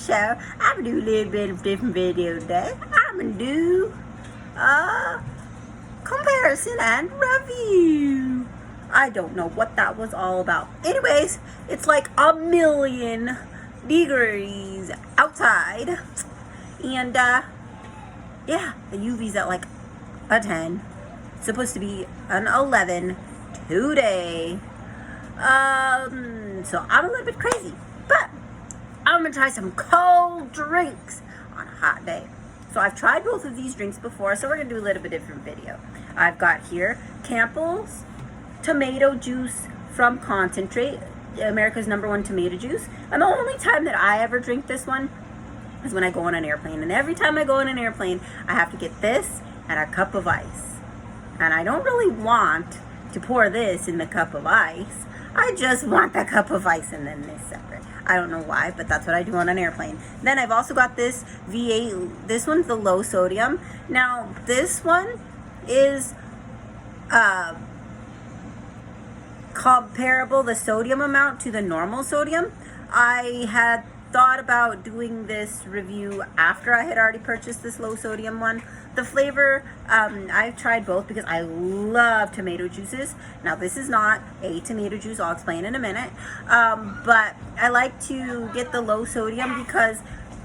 show. I'm gonna do a little bit of different video today. I'm gonna do a comparison and review. I don't know what that was all about. Anyways, it's like 1,000,000 degrees outside. And yeah, the UV's at like a 10. It's supposed to be an 11 today. So I'm a little bit crazy, but I'm gonna try some cold drinks on a hot day. So I've tried both of these drinks before, so we're gonna do a little bit different video. I've got here Campbell's tomato juice from concentrate, America's #1 tomato juice. And the only time that I ever drink this one is when I go on an airplane. And every time I go on an airplane, I have to get this and a cup of ice. And I don't really want to pour this in the cup of ice. I just want the cup of ice and then this separate. I don't know why, but that's what I do on an airplane. Then I've also got this V8. This one's the low sodium. Now, this one is comparable, the sodium amount, to the normal sodium. I had thought about doing this review after I had already purchased this low sodium one. The flavor, I've tried both because I love tomato juices. Now this is not a tomato juice, I'll explain in a minute, but I like to get the low sodium because,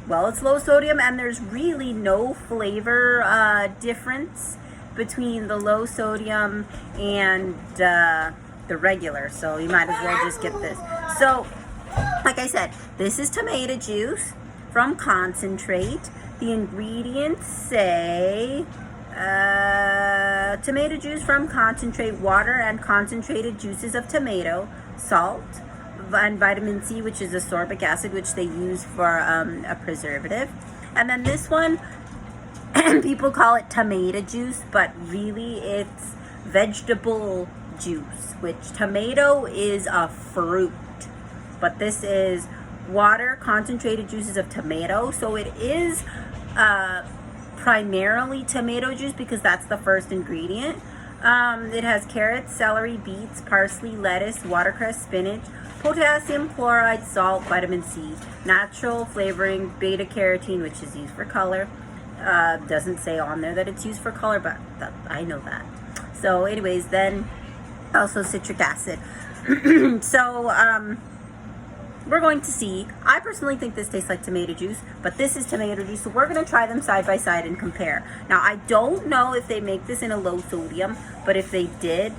well, it's low sodium and there's really no flavor difference between the low sodium and the regular, so you might as well just get this. So like I said, this is tomato juice from concentrate. The ingredients say tomato juice from concentrate, water and concentrated juices of tomato, salt, and vitamin C, which is ascorbic acid, which they use for a preservative. And then this one, people call it tomato juice, but really it's vegetable juice, which tomato is a fruit. But this is water, concentrated juices of tomato. So it is primarily tomato juice because that's the first ingredient. It has carrots, celery, beets, parsley, lettuce, watercress, spinach, potassium, chloride, salt, vitamin C, natural flavoring, beta carotene, which is used for color. Doesn't say on there that it's used for color, but I know that. So anyways, then also citric acid. So we're going to see. I personally think this tastes like tomato juice, but this is tomato juice, so we're going to try them side by side and compare. Now, I don't know if they make this in a low sodium, but if they did,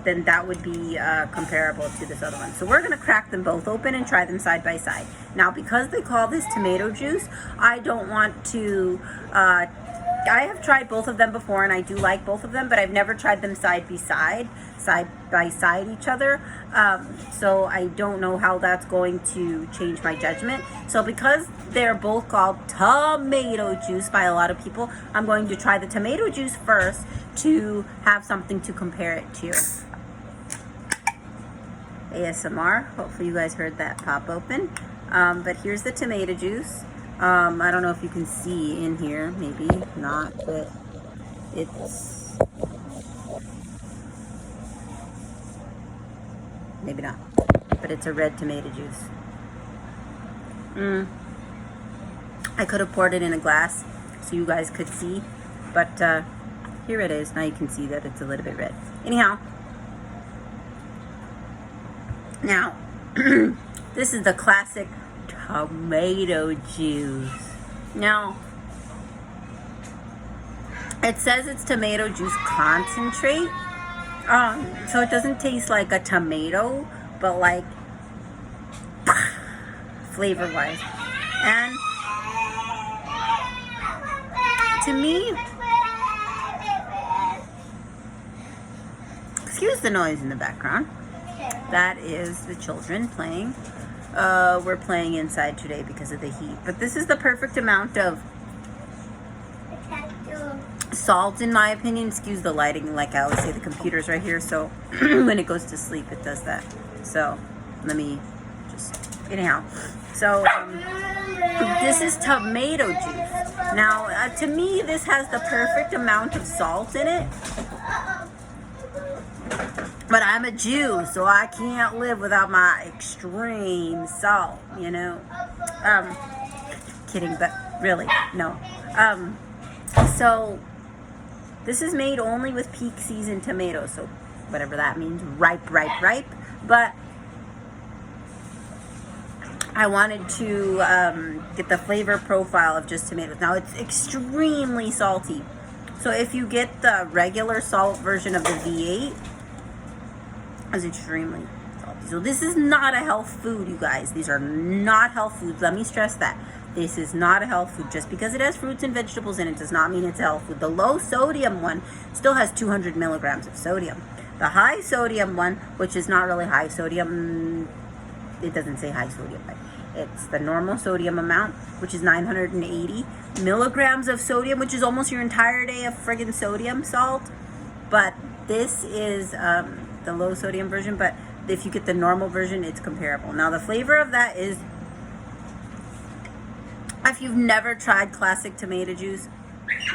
then that would be comparable to this other one. So we're going to crack them both open and try them side by side. Now, because they call this tomato juice, I don't want to... I have tried both of them before, and I do like both of them, but I've never tried them side by side each other. So I don't know how that's going to change my judgment. So because they're both called tomato juice by a lot of people, I'm going to try the tomato juice first to have something to compare it to. ASMR. Hopefully you guys heard that pop open. But here's the tomato juice. I don't know if you can see in here, maybe not, but it's, maybe not, but it's a red tomato juice. I could have poured it in a glass so you guys could see, but here it is. Now you can see that it's a little bit red. Anyhow, now this is the classic tomato juice. Now, it says it's tomato juice concentrate, so it doesn't taste like a tomato, but like flavor wise. And to me, excuse the noise in the background, that is the children playing. We're playing inside today because of the heat. But this is the perfect amount of salt, in my opinion. Excuse the lighting. Like I always say, the computer's right here, so when it goes to sleep, it does that. So let me just... Anyhow. So this is tomato juice. Now, to me, this has the perfect amount of salt in it. But I'm a Jew, so I can't live without my extreme salt, you know. Kidding, but really, no. So this is made only with peak season tomatoes, so whatever that means, ripe. But I wanted to get the flavor profile of just tomatoes. Now it's extremely salty. So if you get the regular salt version of the V8, it's extremely salty. So this is not a health food, you guys. These are not health foods. Let me stress that. This is not a health food. Just because it has fruits and vegetables in it does not mean it's a health food. The low sodium one still has 200 milligrams of sodium. The high sodium one, which is not really high sodium, it doesn't say high sodium, but it's the normal sodium amount, which is 980 milligrams of sodium, which is almost your entire day of friggin' sodium salt. But this is the low sodium version, but if you get the normal version, it's comparable. Now the flavor of that is, if you've never tried classic tomato juice,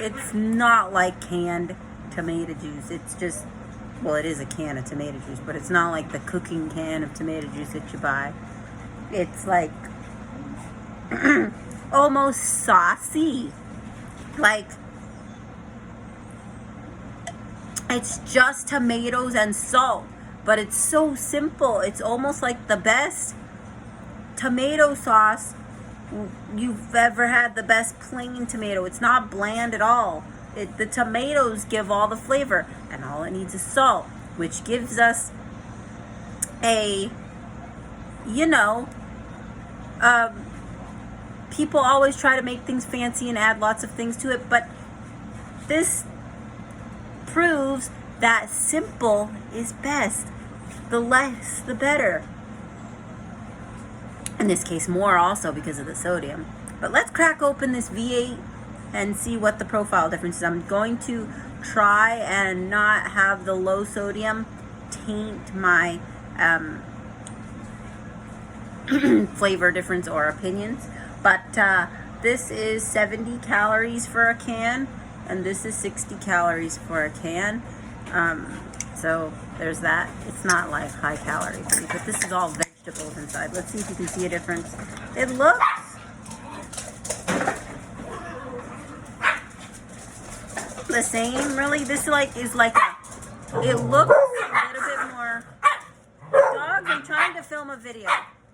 it's not like canned tomato juice. It's just, well, it is a can of tomato juice, but it's not like the cooking can of tomato juice that you buy. It's like almost saucy. Like, it's just tomatoes and salt, but it's so simple. It's almost like the best tomato sauce you've ever had, the best plain tomato. It's not bland at all. The tomatoes give all the flavor, and all it needs is salt, which gives us a, you know, people always try to make things fancy and add lots of things to it, but this proves that simple is best. The less, the better. In this case, more also because of the sodium. But let's crack open this V8 and see what the profile difference is. I'm going to try and not have the low sodium taint my flavor difference or opinions. But this is 70 calories for a can, and this is 60 calories for a can. So there's that. It's not like high calorie food, but this is all vegetables inside. Let's see if you can see a difference. It looks the same, really. This is like a, it looks a little bit more. Dogs, I'm trying to film a video.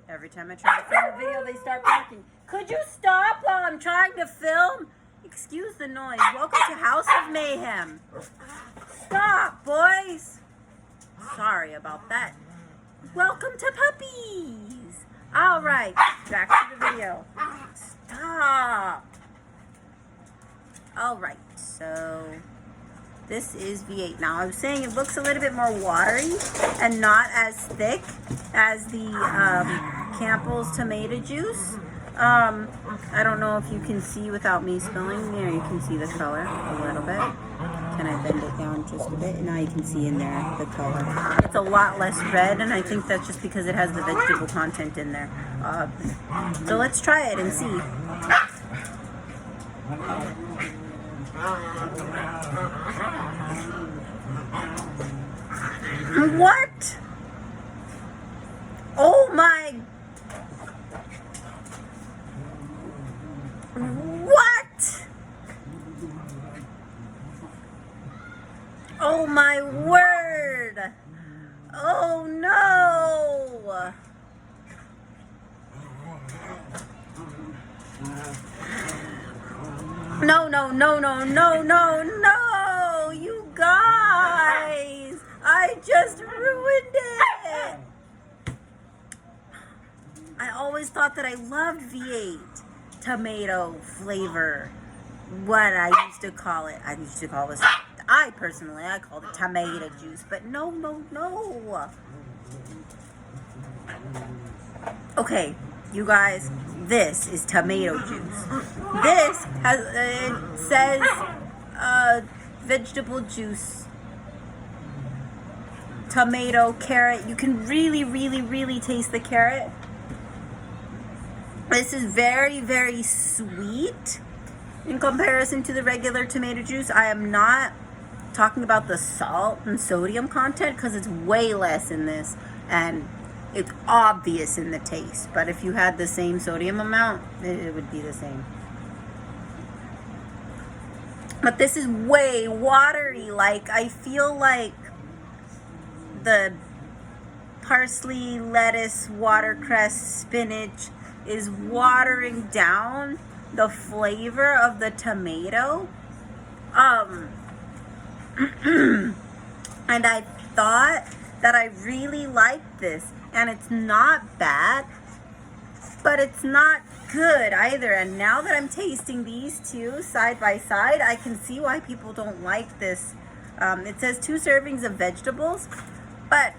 Every time I try to film a video, they start barking. Could you stop while I'm trying to film? Excuse the noise. Welcome to House of Mayhem. Stop, boys. Sorry about that. Welcome to puppies. All right, back to the video. Stop. All right, so this is V8. Now, I was saying it looks a little bit more watery and not as thick as the Campbell's tomato juice. I don't know if you can see without me spilling. There, you can see the color a little bit. Can I bend it down just a bit? Now you can see in there the color. It's a lot less red, and I think that's just because it has the vegetable content in there. So let's try it and see. What? Oh my! What? Oh my word! Oh no! No! You guys! I just ruined it! I always thought that I loved V8 tomato flavor. What I used to call it. I used to call this, I called it tomato juice. But no. Okay, you guys, this is tomato juice. This has, it says vegetable juice, tomato, carrot. You can really taste the carrot. This is very sweet in comparison to the regular tomato juice. I am not talking about the salt and sodium content, because it's way less in this, and it's obvious in the taste. But if you had the same sodium amount, it would be the same. But this is way watery. Like, I feel like the parsley, lettuce, watercress, spinach is watering down the flavor of the tomato. And I thought that I really liked this, and it's not bad, but it's not good either. And now that I'm tasting these two side by side, I can see why people don't like this. It says 2 servings of vegetables, but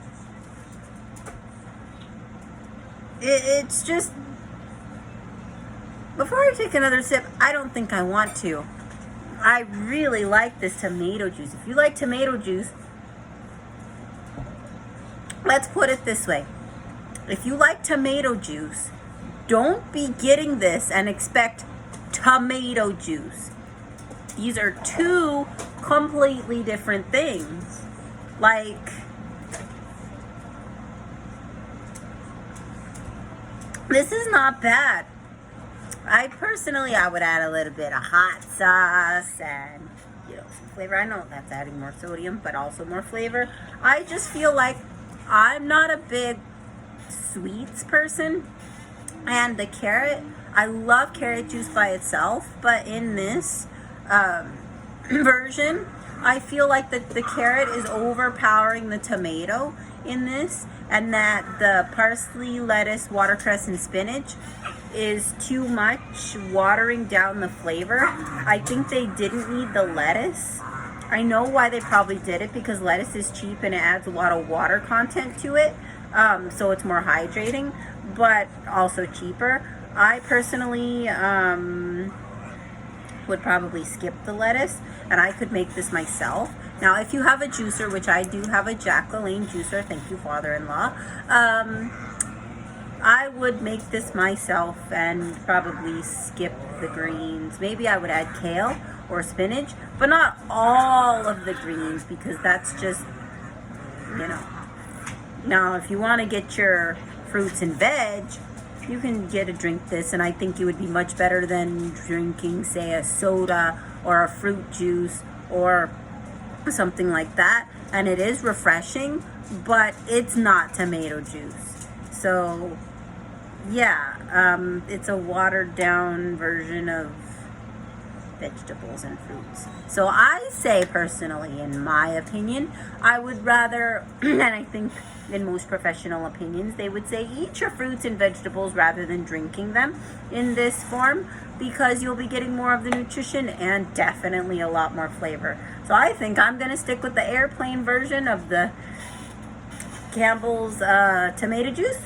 it's just, before I take another sip, I don't think I want to. I really like this tomato juice. If you like tomato juice, let's put it this way. If you like tomato juice, don't be getting this and expect tomato juice. These are 2 completely different things. Like, this is not bad. I would add a little bit of hot sauce and, some flavor. I know that's adding more sodium, but also more flavor. I just feel like I'm not a big sweets person. And the carrot, I love carrot juice by itself, but in this version, I feel like the carrot is overpowering the tomato in this, and that the parsley, lettuce, watercress, and spinach is too much, watering down the flavor. I think they didn't need the lettuce. I know why they probably did it, because lettuce is cheap and it adds a lot of water content to it, so it's more hydrating, but also cheaper. I personally would probably skip the lettuce, and I could make this myself. Now, if you have a juicer, which I do have a Jack LaLanne juicer, thank you, father-in-law, I would make this myself and probably skip the greens. Maybe I would add kale or spinach, but not all of the greens, because that's just, Now, if you want to get your fruits and veg, you can drink this, and I think it would be much better than drinking, say, a soda or a fruit juice or something like that. And it is refreshing, but it's not tomato juice. So yeah, it's a watered down version of vegetables and fruits. So I say, personally, in my opinion, I would rather, and I think in most professional opinions, they would say eat your fruits and vegetables rather than drinking them in this form, because you'll be getting more of the nutrition and definitely a lot more flavor. So I think I'm going to stick with the airplane version of the Campbell's tomato juice.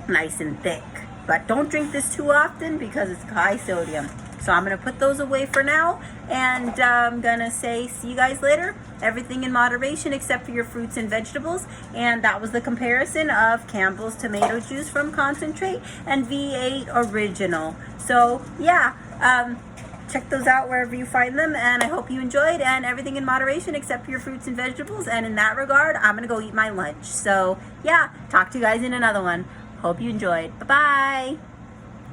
Nice and thick. But don't drink this too often because it's high sodium. So I'm going to put those away for now, and I'm going to say see you guys later. Everything in moderation except for your fruits and vegetables. And that was the comparison of Campbell's tomato juice from concentrate and V8 original. So yeah, check those out wherever you find them, and I hope you enjoyed. And everything in moderation except for your fruits and vegetables. And in that regard, I'm going to go eat my lunch. So yeah, talk to you guys in another one. Hope you enjoyed. Bye-bye.